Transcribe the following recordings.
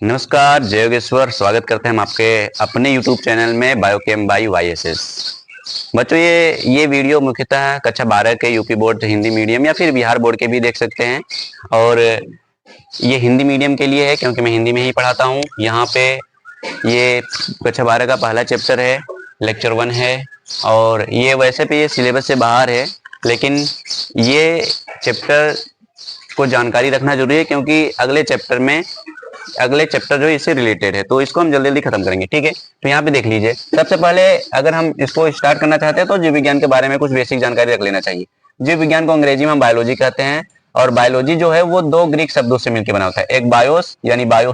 नमस्कार, जय योगेश्वर। स्वागत करते हैं हम आपके अपने YouTube चैनल में बायोकेम बाई YSS। बच्चों, ये वीडियो मुख्यतः कक्षा 12 के यूपी बोर्ड हिंदी मीडियम या फिर बिहार बोर्ड के भी देख सकते हैं। और ये हिंदी मीडियम के लिए है क्योंकि मैं हिंदी में ही पढ़ाता हूँ। यहाँ पे ये कक्षा 12 का पहला चैप्टर है, लेक्चर 1 है। और ये वैसे भी ये सिलेबस से बाहर है, लेकिन ये चैप्टर को जानकारी रखना जरूरी है क्योंकि अगले चैप्टर जो इससे रिलेटेड है, तो इसको हम जल्दी जल्दी खत्म करेंगे। ठीक है, तो यहाँ पे देख लीजिए। सबसे पहले अगर हम इसको स्टार्ट करना चाहते हैं तो जीव विज्ञान के बारे में कुछ बेसिक जानकारी रख लेना चाहिए। जीव विज्ञान को अंग्रेजी में बायोलॉजी कहते हैं, और बायोलॉजी जो है वो दो ग्रीक शब्दों से मिलकर बना होता है। एक बायोस यानी बायो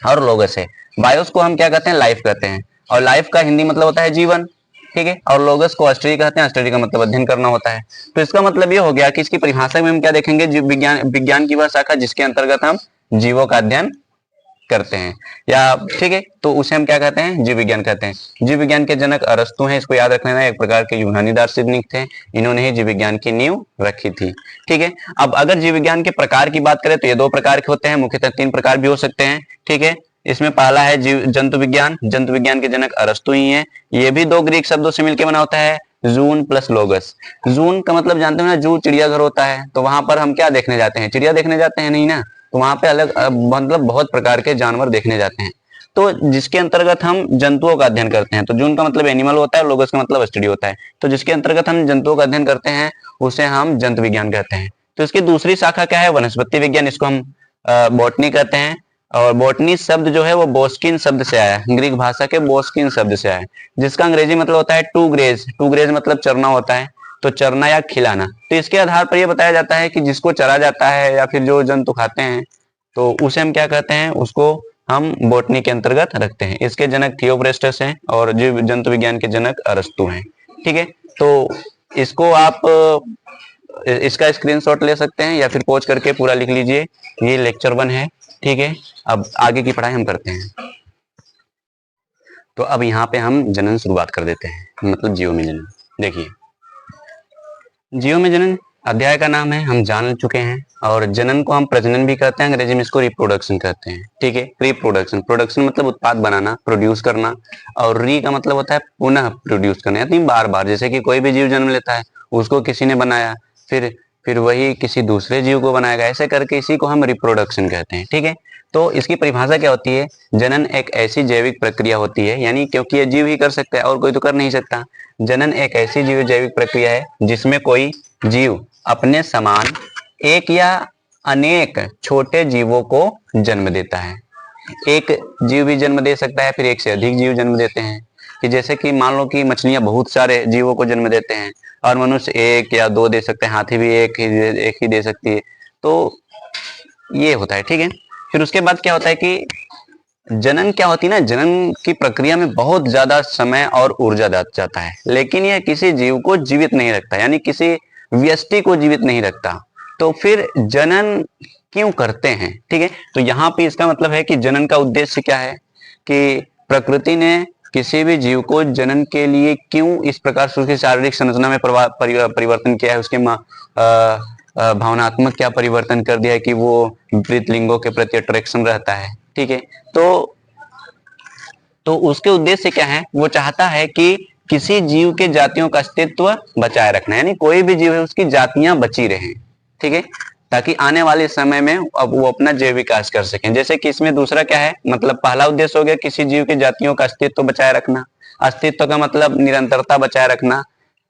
और लोगस है। बायोस को हम क्या कहते हैं? लाइफ कहते हैं, और लाइफ का हिंदी मतलब होता है जीवन। ठीक है, और लोगस को स्टडी कहते हैं। स्टडी का मतलब अध्ययन करना होता है। तो इसका मतलब ये हो गया कि इसकी परिभाषा में हम क्या देखेंगे? जीव विज्ञान की वह शाखा जिसके अंतर्गत हम जीवों का अध्ययन करते हैं, या ठीक है, तो उसे हम क्या कहते हैं? जीव विज्ञान कहते हैं। जीव विज्ञान के जनक अरस्तु हैं, इसको याद रख लेना। एक प्रकार के यूनानी दार्शनिक थे, इन्होंने ही जीव विज्ञान की नींव रखी थी। ठीक है, अब अगर जीव विज्ञान के प्रकार की बात करें तो ये दो प्रकार के होते हैं, मुख्यतः 3 प्रकार भी हो सकते हैं। ठीक है, इसमें पहला है जंतु विज्ञान। जंतु विज्ञान के जनक अरस्तु ही हैं। ये भी दो ग्रीक शब्दों से मिलकर बना होता है, जून प्लस लोगस। जून का मतलब जानते हो ना, जू चिड़ियाघर होता है, तो वहां पर हम क्या देखने जाते हैं? चिड़िया देखने जाते हैं, नहीं ना। तो वहां पे अलग मतलब बहुत प्रकार के जानवर देखने जाते हैं, तो जिसके अंतर्गत हम जंतुओं का अध्ययन करते हैं। तो जून का मतलब एनिमल होता है, लोगस का मतलब स्टडी होता है। तो जिसके अंतर्गत हम जंतुओं का अध्ययन करते हैं उसे हम जंतु विज्ञान कहते हैं। तो इसकी दूसरी शाखा क्या है? वनस्पति विज्ञान। इसको हम बॉटनी कहते हैं। और बॉटनी शब्द जो है वो बोस्किन शब्द से आया है, ग्रीक भाषा के बोस्किन शब्द से आया है, जिसका अंग्रेजी मतलब होता है टू ग्रेज। टू ग्रेज मतलब चरना होता है, तो चरना या खिलाना। तो इसके आधार पर यह बताया जाता है कि जिसको चरा जाता है या फिर जो जंतु खाते हैं, तो उसे हम क्या कहते हैं? उसको हम बॉटनी के अंतर्गत रखते हैं। इसके जनक थियोफ्रेस्टस हैं और जीव जंतु विज्ञान के जनक अरस्तु हैं। ठीक है, तो इसको आप इसका स्क्रीनशॉट ले सकते हैं या फिर पॉज करके पूरा लिख लीजिए। ये लेक्चर 1 है। ठीक है, अब आगे की पढ़ाई हम करते हैं। तो अब यहाँ पे हम जनन शुरुआत कर देते हैं, मतलब जीवों में जनन। देखिए, जीवों में जनन अध्याय का नाम है, हम जान चुके हैं। और जनन को हम प्रजनन भी कहते हैं, अंग्रेजी में इसको रिप्रोडक्शन कहते हैं। ठीक है, रिप्रोडक्शन। प्रोडक्शन मतलब उत्पाद बनाना, प्रोड्यूस करना। और री का मतलब होता है पुनः प्रोड्यूस करना, यानी बार बार। जैसे कि कोई भी जीव जन्म लेता है, उसको किसी ने बनाया, फिर वही किसी दूसरे जीव को बनाएगा, ऐसे करके इसी को हम रिप्रोडक्शन कहते हैं। ठीक है, तो इसकी परिभाषा क्या होती है? जनन एक ऐसी जैविक प्रक्रिया होती है, यानी क्योंकि ये जीव ही कर सकता है और कोई तो कर नहीं सकता। जनन एक ऐसी जैविक प्रक्रिया है जिसमें कोई जीव अपने समान एक या अनेक छोटे जीवों को जन्म देता है। एक जीव भी जन्म दे सकता है, फिर एक से अधिक जीव जन्म देते हैं। कि जैसे कि मान लो कि मछलियां बहुत सारे जीवों को जन्म देते हैं, और मनुष्य 1 या 2 दे सकते हैं, हाथी भी एक ही दे सकती है। तो ये होता है। ठीक है, फिर उसके बाद क्या होता है कि जनन क्या होती है ना, जनन की प्रक्रिया में बहुत ज्यादा समय और ऊर्जा जाता है, लेकिन यह किसी जीव को जीवित नहीं रखता, यानी किसी व्यष्टि को जीवित नहीं रखता। तो फिर जनन क्यों करते हैं? ठीक है, तो यहाँ पे इसका मतलब है कि जनन का उद्देश्य क्या है, कि प्रकृति ने किसी भी जीव को जनन के लिए क्यों इस प्रकार से उसकी शारीरिक संरचना में परिवर्तन किया है, उसके भावनात्मक क्या परिवर्तन कर दिया है कि वो विपरीत लिंगों के प्रति अट्रैक्शन रहता है। ठीक है, तो उसके उद्देश्य क्या है? वो चाहता है कि किसी जीव के जातियों का अस्तित्व बचाए रखना, यानी कोई भी जीव है उसकी जातियां बची रहें। ठीक है, ताकि आने वाले समय में अब वो अपना जैव विकास कर सकें। जैसे कि इसमें दूसरा क्या है, मतलब पहला उद्देश्य हो गया किसी जीव के जातियों का अस्तित्व बचाए रखना। अस्तित्व का मतलब निरंतरता बचाए रखना,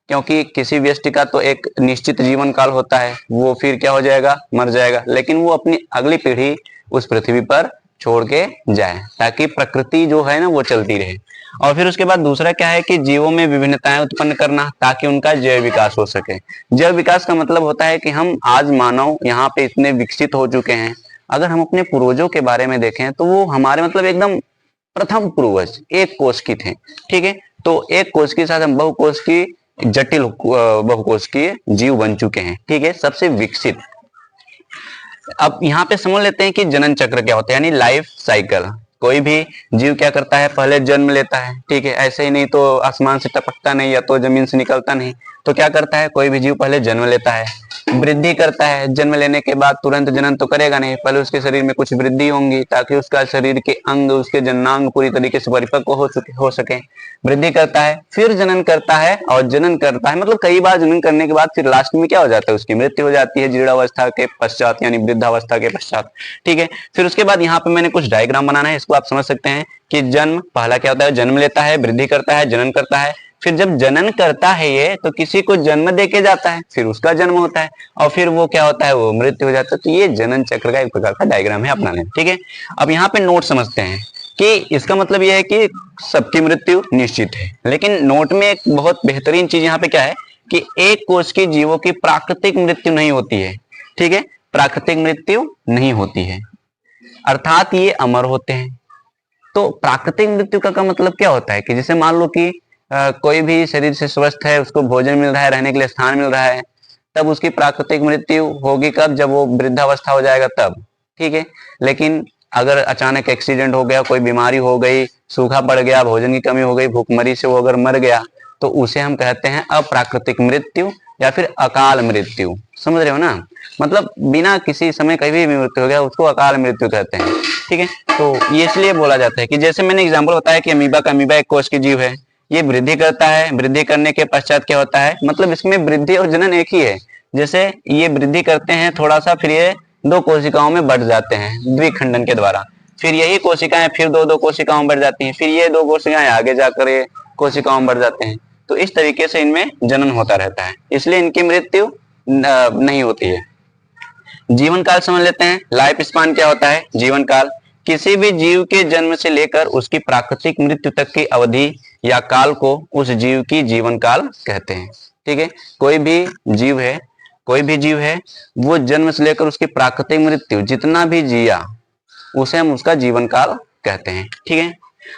क्योंकि किसी व्यक्ति का तो एक निश्चित जीवन काल होता है, वो फिर क्या हो जाएगा? मर जाएगा, लेकिन वो अपनी अगली पीढ़ी उस पृथ्वी पर छोड़ के जाए, ताकि प्रकृति जो है ना वो चलती रहे। और फिर उसके बाद दूसरा क्या है कि जीवों में विभिन्नताएं उत्पन्न करना, ताकि उनका जैव विकास हो सके। जैव विकास का मतलब होता है कि हम आज मानव यहाँ पे इतने विकसित हो चुके हैं, अगर हम अपने पूर्वजों के बारे में देखें तो वो हमारे मतलब एकदम प्रथम पूर्वज एक कोष की थे। ठीक है, तो एक कोष के साथ हम बहुकोष की जटिल बहुकोष के जीव बन चुके हैं। ठीक है, सबसे विकसित। अब यहाँ पे समझ लेते हैं कि जनन चक्र क्या होता है, यानी लाइफ साइकिल। कोई भी जीव क्या करता है? पहले जन्म लेता है। ठीक है, ऐसे ही नहीं तो आसमान से टपकता नहीं, या तो जमीन से निकलता नहीं। तो क्या करता है? कोई भी जीव पहले जन्म लेता है। वृद्धि करता है। जन्म लेने के बाद तुरंत जनन तो करेगा नहीं, पहले उसके शरीर में कुछ वृद्धि होंगी ताकि उसका शरीर के अंग, उसके जननांग पूरी तरीके से परिपक्व हो सके। वृद्धि करता है, फिर जनन करता है, और जनन करता है मतलब कई बार जनन करने के बाद फिर लास्ट में क्या हो जाता है, उसकी मृत्यु हो जाती है जीर्णावस्था के पश्चात, यानी वृद्धावस्था के पश्चात। ठीक है, फिर उसके बाद यहाँ पे मैंने कुछ डायग्राम बनाना है, इसको आप समझ सकते हैं कि जन्म पहला क्या होता है, जन्म लेता है, वृद्धि करता है, जनन करता है, फिर जब जनन करता है ये तो किसी को जन्म देके जाता है, फिर उसका जन्म होता है, और फिर वो क्या होता है, वो मृत्यु हो जाता है। तो ये जनन चक्र का एक प्रकार का डायग्राम है अपना लेना। ठीक है, अब यहाँ पे नोट समझते हैं कि इसका मतलब यह है कि सबकी मृत्यु निश्चित है, लेकिन नोट में एक बहुत बेहतरीन चीज यहाँ पे क्या है कि एक कोष के जीवों की प्राकृतिक मृत्यु नहीं होती है। ठीक है, प्राकृतिक मृत्यु नहीं होती है, अर्थात ये अमर होते हैं। तो प्राकृतिक मृत्यु का मतलब क्या होता है कि जैसे मान लो कि कोई भी शरीर से स्वस्थ है, उसको भोजन मिल रहा है, रहने के लिए स्थान मिल रहा है, तब उसकी प्राकृतिक मृत्यु होगी कब, जब वो वृद्धावस्था हो जाएगा तब। ठीक है, लेकिन अगर अचानक एक्सीडेंट हो गया, कोई बीमारी हो गई, सूखा पड़ गया, भोजन की कमी हो गई, भूखमरी से वो अगर मर गया, तो उसे हम कहते हैं अप्राकृतिक मृत्यु या फिर अकाल मृत्यु। समझ रहे हो ना, मतलब बिना किसी समय कभी भी मृत्यु हो गया उसको अकाल मृत्यु कहते हैं। ठीक है, तो ये इसलिए बोला जाता है कि जैसे मैंने एग्जाम्पल बताया कि अमीबा का, अमीबा एक कोष की जीव है, ये वृद्धि करता है, वृद्धि करने के पश्चात क्या होता है, मतलब इसमें वृद्धि और जनन एक ही है। जैसे ये वृद्धि करते हैं थोड़ा सा, फिर ये दो कोशिकाओं में बढ़ जाते हैं द्विखंडन के द्वारा, फिर यही कोशिकाएं फिर दो कोशिकाओं में बढ़ जाती हैं, फिर ये दो कोशिकाएं आगे जाकर ये कोशिकाओं में बढ़ जाते हैं। तो इस तरीके से इनमें जनन होता रहता है, इसलिए इनकी मृत्यु नहीं होती है। जीवन काल समझ लेते हैं। लाइफ स्पान क्या होता है, जीवन काल किसी भी जीव के जन्म से लेकर उसकी प्राकृतिक मृत्यु तक की अवधि या काल को उस जीव की जीवन काल कहते हैं। ठीक है, कोई भी जीव है वो जन्म से लेकर उसकी प्राकृतिक मृत्यु जितना भी जिया उसे हम उसका जीवन काल कहते हैं। ठीक है,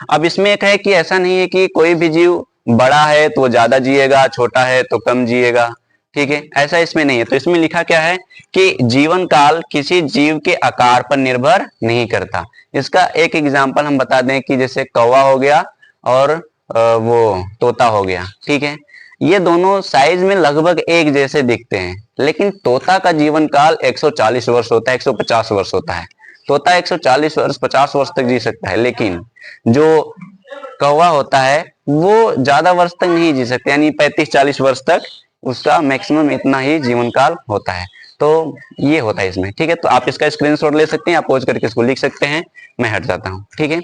अब इसमें एक है कि ऐसा नहीं है कि कोई भी जीव बड़ा है तो वो ज्यादा जिएगा, छोटा है तो कम जिएगा। ठीक है, ऐसा इसमें नहीं है। तो इसमें लिखा क्या है कि जीवन काल किसी जीव के आकार पर निर्भर नहीं करता। इसका एक एग्जांपल हम बता दें कि जैसे कौवा हो गया और वो तोता हो गया। ठीक है, ये दोनों साइज में लगभग एक जैसे दिखते हैं, लेकिन तोता का जीवन काल 140 वर्ष होता है, 150 वर्ष होता है। तोता 140 वर्ष 50 वर्ष तक जी सकता है, लेकिन जो कौवा होता है वो ज्यादा वर्ष तक नहीं जी सकता, यानी 35-40 वर्ष तक उसका मैक्सिमम इतना ही जीवन काल होता है। तो ये होता है इसमें। ठीक है, तो आप इसका स्क्रीनशॉट ले सकते हैं, आप पोज करके इसको लिख सकते हैं। मैं हट जाता हूं। ठीक है,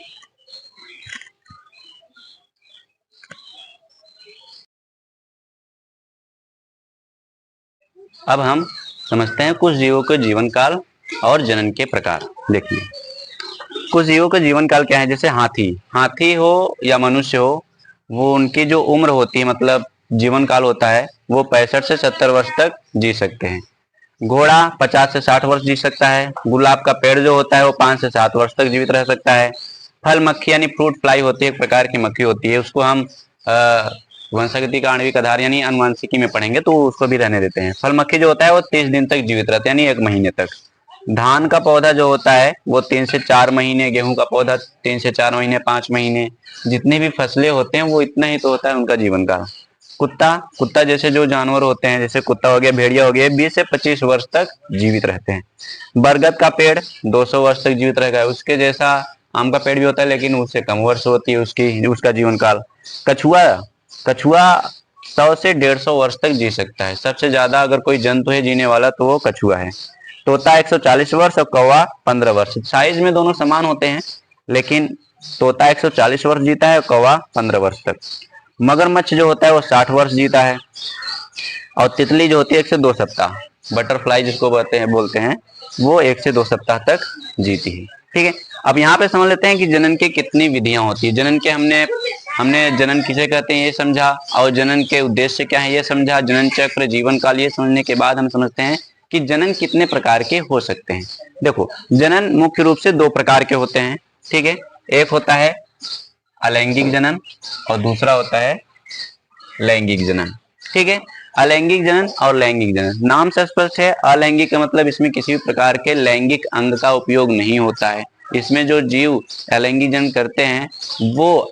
अब हम समझते हैं कुछ जीवों के जीवन काल और जनन के प्रकार। देखिए, कुछ जीवों का जीवन काल क्या है, जैसे हाथी हो या मनुष्य हो, वो उनकी जो उम्र होती है, मतलब जीवन काल होता है, वो 65 से 70 वर्ष तक जी सकते हैं। घोड़ा 50 से 60 वर्ष जी सकता है। गुलाब का पेड़ जो होता है वो 5 से 7 वर्ष तक जीवित रह सकता है। फल मक्खी यानी फ्रूट फ्लाई होती है, एक प्रकार की मक्खी होती है, उसको हम वंशागति का आणविक आधार यानी अनुवांशिकी में पढ़ेंगे तो उसको भी रहने देते हैं। फल मक्खी जो होता है वो 30 दिन तक जीवित रहता है, यानी 1 महीने तक। धान का पौधा जो होता है वो 3 से 4 महीने, गेहूं का पौधा 3 से 4 महीने, 5 महीने, जितनी भी फसलें होते हैं वो इतना ही तो होता है उनका जीवन काल। कुत्ता जैसे जो जानवर होते हैं, जैसे कुत्ता हो गया, भेड़िया हो गया, 20 से 25 वर्ष तक जीवित रहते हैं। बरगद का पेड़ 200 वर्ष तक जीवित रहेगा, उसके जैसा आम का पेड़ भी होता है लेकिन उससे कम वर्ष होती है उसका जीवन काल। कछुआ 100 से 150 वर्ष तक जी सकता है। सबसे ज्यादा अगर कोई जंतु है जीने वाला तो वो कछुआ है। तोता 140 वर्ष और कौवा 15 वर्ष। साइज में दोनों समान होते हैं, लेकिन तोता 140 वर्ष जीता है और कौवा 15 वर्ष तक। मगरमच्छ जो होता है वो 60 वर्ष जीता है, और तितली जो होती है 1 से 2 सप्ताह, बटरफ्लाई जिसको बोलते हैं वो 1 से 2 सप्ताह तक जीती है। ठीक है, अब यहाँ पे समझ लेते हैं कि जनन की कितनी विधियां होती है। जनन के हमने जनन किसे कहते हैं ये समझा, और जनन के उद्देश्य क्या है ये समझा, जनन चक्र, जीवन काल, ये समझने के बाद हम समझते हैं कि जनन कितने प्रकार के हो सकते हैं। देखो, जनन मुख्य रूप से 2 प्रकार के होते हैं। ठीक है, एक होता है अलैंगिक जनन और दूसरा होता है लैंगिक जनन। ठीक है, अलैंगिक जनन और लैंगिक जनन, नाम से स्पष्ट है। अलैंगिक का मतलब इसमें किसी भी प्रकार के लैंगिक अंग का उपयोग नहीं होता है। इसमें जो जीव अलैंगिक जनन करते हैं वो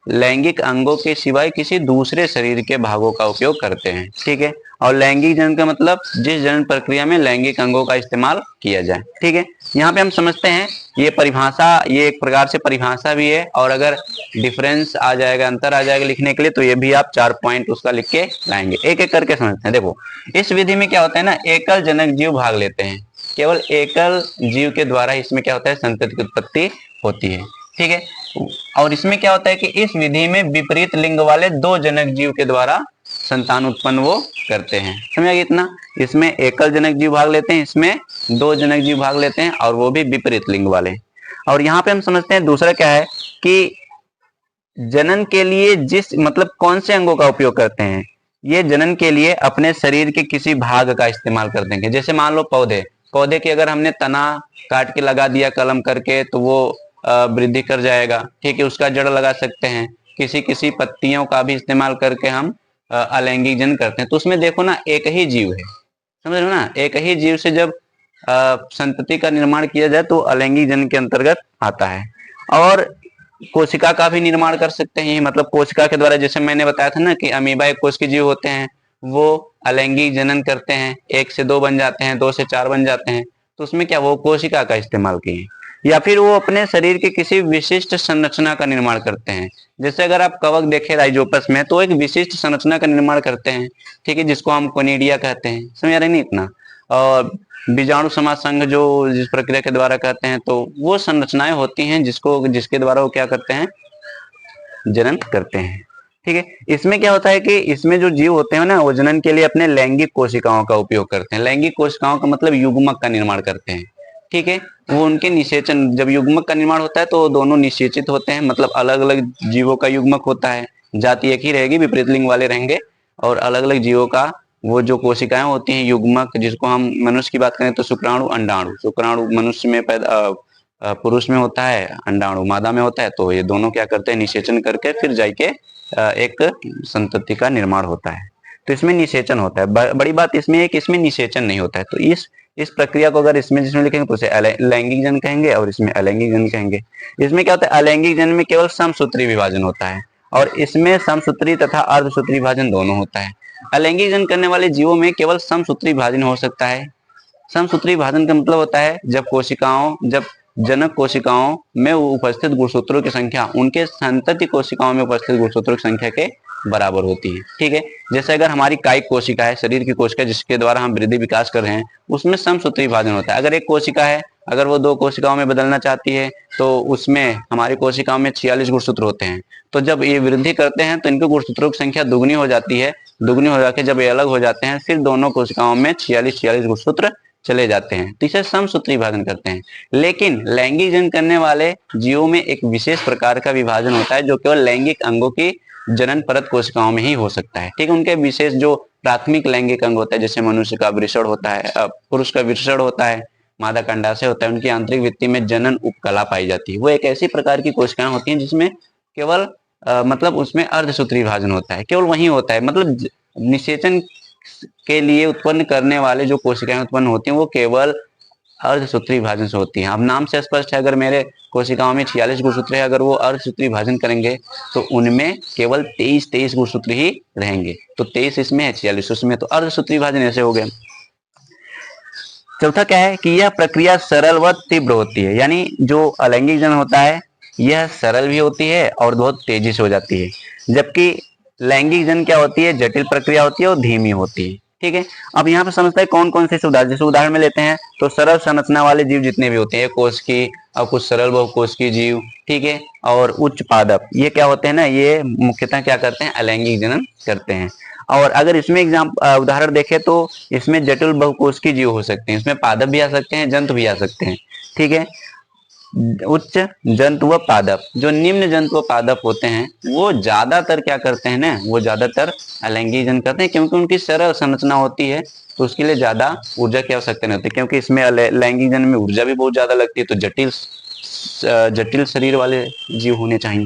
लैंगिक अंगों के सिवाय किसी दूसरे शरीर के भागों का उपयोग करते हैं। ठीक है, और लैंगिक जनन का मतलब जिस जनन प्रक्रिया में लैंगिक अंगों का इस्तेमाल किया जाए। ठीक है, यहाँ पे हम समझते हैं ये परिभाषा, ये एक प्रकार से परिभाषा भी है, और अगर डिफरेंस आ जाएगा, अंतर आ जाएगा लिखने के लिए, तो ये भी आप 4 पॉइंट उसका लिख के लाएंगे। एक एक करके समझते हैं। देखो, इस विधि में क्या होता है ना, एकल जनक जीव भाग लेते हैं। केवल एकल जीव के द्वारा इसमें क्या होता है, संतति की उत्पत्ति होती है। ठीक है, और इसमें क्या होता है कि इस विधि में विपरीत लिंग वाले 2 जनक जीव के द्वारा संतान उत्पन्न वो करते हैं। समझ गए इतना? इसमें एकल जनक जीव भाग लेते हैं, इसमें 2 जनक जीव भाग लेते हैं, और वो भी विपरीत लिंग वाले। और यहाँ पे हम समझते हैं दूसरा क्या है कि जनन के लिए जिस मतलब कौन से अंगों का उपयोग करते हैं, ये जनन के लिए अपने शरीर के किसी भाग का इस्तेमाल कर देंगे। जैसे मान लो पौधे की अगर हमने तना काट के लगा दिया कलम करके, तो वो वृद्धि कर जाएगा। ठीक है, उसका जड़ लगा सकते हैं। किसी किसी पत्तियों का भी इस्तेमाल करके हम अलैंगिक जनन करते हैं। तो उसमें देखो ना, एक ही जीव है, समझ रहे हो ना, एक ही जीव से जब संतति का निर्माण किया जाए तो अलैंगिक जनन के अंतर्गत आता है। और कोशिका का भी निर्माण कर सकते हैं, मतलब कोशिका के द्वारा, जैसे मैंने बताया था ना कि अमीबा एक कोश के जीव होते हैं, वो अलैंगिक जनन करते हैं, 1 से 2 बन जाते हैं, 2 से 4 बन जाते हैं। तो उसमें क्या वो कोशिका का इस्तेमाल किए, या फिर वो अपने शरीर के किसी विशिष्ट संरचना का निर्माण करते हैं। जैसे अगर आप कवक देखें राइजोपस में, तो एक विशिष्ट संरचना का निर्माण करते हैं। ठीक है, जिसको हम कोनिडिया कहते हैं। समझ रहे नहीं इतना? और बीजाणु समाज संघ जो जिस प्रक्रिया के द्वारा कहते हैं, तो वो संरचनाएं होती हैं जिसके द्वारा वो क्या करते हैं, जनन करते हैं। ठीक है, इसमें क्या होता है कि इसमें जो जीव होते हैं ना, वो जनन के लिए अपने लैंगिक कोशिकाओं का उपयोग करते हैं। लैंगिक कोशिकाओं का मतलब युग्मक का निर्माण करते हैं। ठीक है, वो उनके निषेचन, जब युग्मक का निर्माण होता है तो दोनों निषेचित होते हैं, मतलब अलग अलग जीवों का युग्मक होता है। जाति एक ही रहेगी, विपरीत लिंग वाले रहेंगे, और अलग अलग जीवों का वो जो कोशिकाएं होती हैं युग्मक, जिसको हम मनुष्य की बात करें तो शुक्राणु अंडाणु, शुक्राणु मनुष्य में पैदा पुरुष में होता है, अंडाणु मादा में होता है। तो ये दोनों क्या करते हैं, निषेचन करके फिर जाके एक संतति का निर्माण होता है। तो इसमें निषेचन होता है। बड़ी बात इसमें है कि इसमें निषेचन नहीं होता है। तो इस प्रक्रिया को अगर इसमें जिसमें लिखेंगे तो उसे लैंगिक जनन कहेंगे, और इसमें अलैंगिक जनन कहेंगे। इसमें क्या होता है, अलैंगिक जनन में केवल समसूत्री विभाजन होता है, और इसमें समसूत्री तथा अर्धसूत्री विभाजन दोनों होता है। अलैंगिक जनन करने वाले जीवों में केवल समसूत्री विभाजन हो सकता है। समसूत्री विभाजन का मतलब होता है जब जनक कोशिकाओं में उपस्थित गुणसूत्रों की संख्या उनके संतति कोशिकाओं में उपस्थित गुणसूत्रों की संख्या के बराबर होती है। ठीक है, जैसे अगर हमारी कायिक कोशिका है, शरीर की कोशिका जिसके द्वारा हम वृद्धि विकास कर रहे हैं, उसमें समसूत्री विभाजन होता है। अगर एक कोशिका है, अगर वो 2 कोशिकाओं में बदलना चाहती है, तो उसमें हमारी कोशिकाओं में 46 गुणसूत्र होते हैं। तो जब ये वृद्धि करते हैं तो इनके गुणसूत्रों की संख्या दुगनी हो जाती है। दुगनी हो जाके जब ये अलग हो जाते हैं, फिर दोनों कोशिकाओं में 46 गुणसूत्र चले जाते हैं। तो इसे समसूत्री विभाजन करते हैं। लेकिन लैंगिक जनन करने वाले जीवों में एक विशेष प्रकार का विभाजन होता है, जो केवल लैंगिक अंगों की जनन परत कोशिकाओं में ही हो सकता है। ठीक है, उनके विशेष जो प्राथमिक लैंगिक अंग होता है, जैसे मनुष्य का वृषण होता है, पुरुष का वृषण होता है, मादा का अंडाशय होता है, उनकी आंतरिक भित्ति में जनन उपकला पाई जाती है। वो एक ऐसी प्रकार की कोशिकाएं होती हैं जिसमें केवल मतलब उसमें अर्धसूत्री विभाजन होता है, केवल वही होता है। मतलब निषेचन के लिए उत्पन्न करने वाले जो कोशिकाएं उत्पन्न होती हैं, वो केवल अर्धसूत्री विभाजन से होती हैं। अब नाम से स्पष्ट है, अगर मेरे कोशिकाओं में 46 गुणसूत्र है, अगर वो अर्धसूत्री विभाजन करेंगे तो उनमें केवल 23 गुणसूत्र ही रहेंगे। तो 23 इसमें है, 46 उसमें, तो अर्धसूत्री विभाजन ऐसे हो गए। चौथा क्या है कि यह प्रक्रिया सरल व तीव्र होती है, यानी जो अलैंगिक जनन होता है यह सरल भी होती है और बहुत तेजी से हो जाती है, जबकि लैंगिक जनन क्या होती है, जटिल प्रक्रिया होती है और धीमी होती है। ठीक है, अब यहाँ पे समझते हैं कौन कौन से उदाहरण, जैसे उदाहरण में लेते हैं तो सरल संरचना वाले जीव जितने भी होते हैं, कोश की और कुछ सरल बहुकोश की जीव, ठीक है, और उच्च पादप, ये क्या होते हैं ना, ये मुख्यतः क्या करते हैं, अलैंगिक जनन करते हैं। और अगर इसमें उदाहरण देखें तो इसमें जटिल बहुकोश की जीव हो सकते हैं, इसमें पादप भी आ सकते हैं, जंतु भी आ सकते हैं। ठीक है, उच्च जंतु व पादप, जो निम्न जंतु व पादप होते हैं वो ज्यादातर क्या करते हैं ना, वो ज्यादातर अलैंगिक जनन करते हैं, क्योंकि उनकी सरल संरचना होती है, तो उसके लिए ज्यादा ऊर्जा की आवश्यकता नहीं होती, क्योंकि इसमें लैंगिक जनन में ऊर्जा भी बहुत ज्यादा लगती है, तो जटिल शरीर वाले जीव होने चाहिए।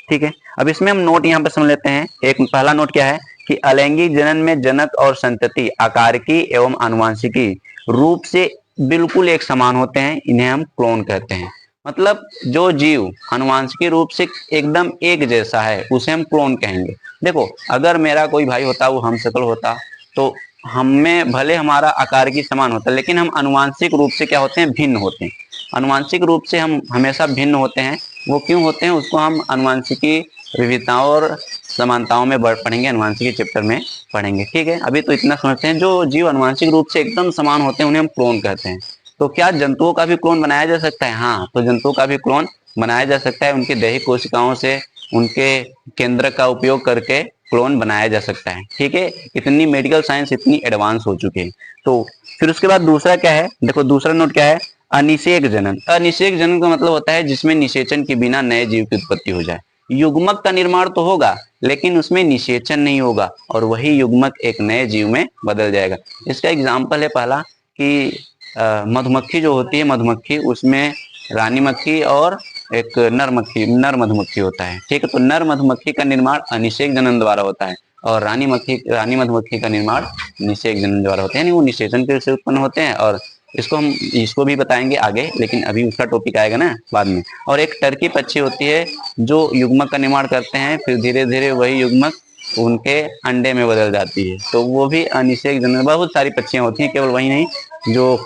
ठीक है, अब इसमें हम नोट यहाँ पे समझ लेते हैं। एक पहला नोट क्या है कि अलैंगिक जनन में जनक और संतति आकारिकी एवं आनुवांशिकी रूप से बिल्कुल एक समान होते हैं, इन्हें हम क्लोन कहते हैं। मतलब जो जीव आनुवांशिक रूप से एकदम एक जैसा है उसे हम क्लोन कहेंगे। देखो, अगर मेरा कोई भाई होता, वो हमशक्ल होता, तो हम में भले हमारा आकार की समान होता, लेकिन हम आनुवांशिक रूप से क्या होते हैं, भिन्न होते हैं। आनुवांशिक रूप से हम हमेशा भिन्न होते हैं। वो क्यों होते हैं, उसको हम आनुवांशिकी विविधताओं और समानताओं में पढ़ेंगे, आनुवांशिकी चैप्टर में पढ़ेंगे। ठीक है, अभी तो इतना समझते हैं, जो जीव आनुवांशिक रूप से एकदम समान होते हैं उन्हें हम क्लोन कहते हैं। तो क्या जंतुओं का भी क्लोन बनाया जा सकता है? हाँ, तो जंतुओं का भी क्लोन बनाया जा सकता है। उनकी दैहिक कोशिकाओं से, उनके केंद्र का उपयोग करके क्लोन बनाया जा सकता है। ठीक है, इतनी मेडिकल साइंस इतनी एडवांस हो चुकी है। तो फिर उसके बाद दूसरा क्या है, देखो दूसरा नोट क्या है, अनिषेक जनन। अनिषेक जनन का मतलब होता है जिसमें निषेचन के बिना नए जीव की उत्पत्ति हो जाए। युग्मक का निर्माण तो होगा, लेकिन उसमें निषेचन नहीं होगा, और वही युग्मक एक नए जीव में बदल जाएगा। इसका एग्जाम्पल है पहला कि मधुमक्खी जो होती है, मधुमक्खी, उसमें रानी मक्खी और एक नर मधुमक्खी होता है। ठीक है, तो नर मधुमक्खी का निर्माण अनिषेक जनन द्वारा होता है, और रानी मधुमक्खी का निर्माण निषेक जनन द्वारा होता है, यानी वो निषेचन से उत्पन्न होते हैं। और इसको भी बताएंगे आगे, लेकिन अभी उसका टॉपिक आएगा ना बाद में। और एक टर्की पक्षी होती है जो युग्मक का निर्माण करते हैं, फिर धीरे धीरे वही युग्मक उनके अंडे में बदल जाती है, तो वो भी अनिषेक जनन। बहुत सारी पक्षियां होती हैं, केवल वही नहीं, जो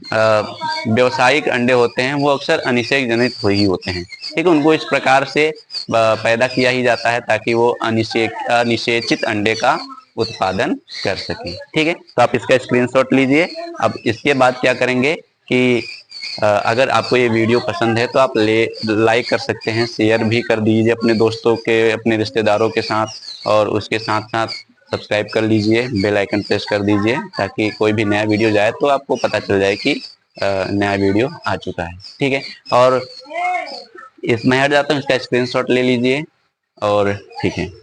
व्यवसायिक अंडे होते हैं वो अक्सर अनिषेक जनित ही होते हैं। ठीक है, उनको इस प्रकार से पैदा किया ही जाता है ताकि वो अनिषेचित अंडे का उत्पादन कर सकें। ठीक है, तो आप इसका स्क्रीनशॉट लीजिए। अब इसके बाद क्या करेंगे कि अगर आपको ये वीडियो पसंद है तो आप लाइक कर सकते हैं, शेयर भी कर दीजिए अपने दोस्तों के, अपने रिश्तेदारों के साथ, और उसके साथ साथ सब्सक्राइब कर लीजिए, बेल आइकन प्रेस कर दीजिए, ताकि कोई भी नया वीडियो जाए तो आपको पता चल जाए कि नया वीडियो आ चुका है। ठीक है, और मैं हट जाता हूँ, इसका स्क्रीनशॉट ले लीजिए। और ठीक है।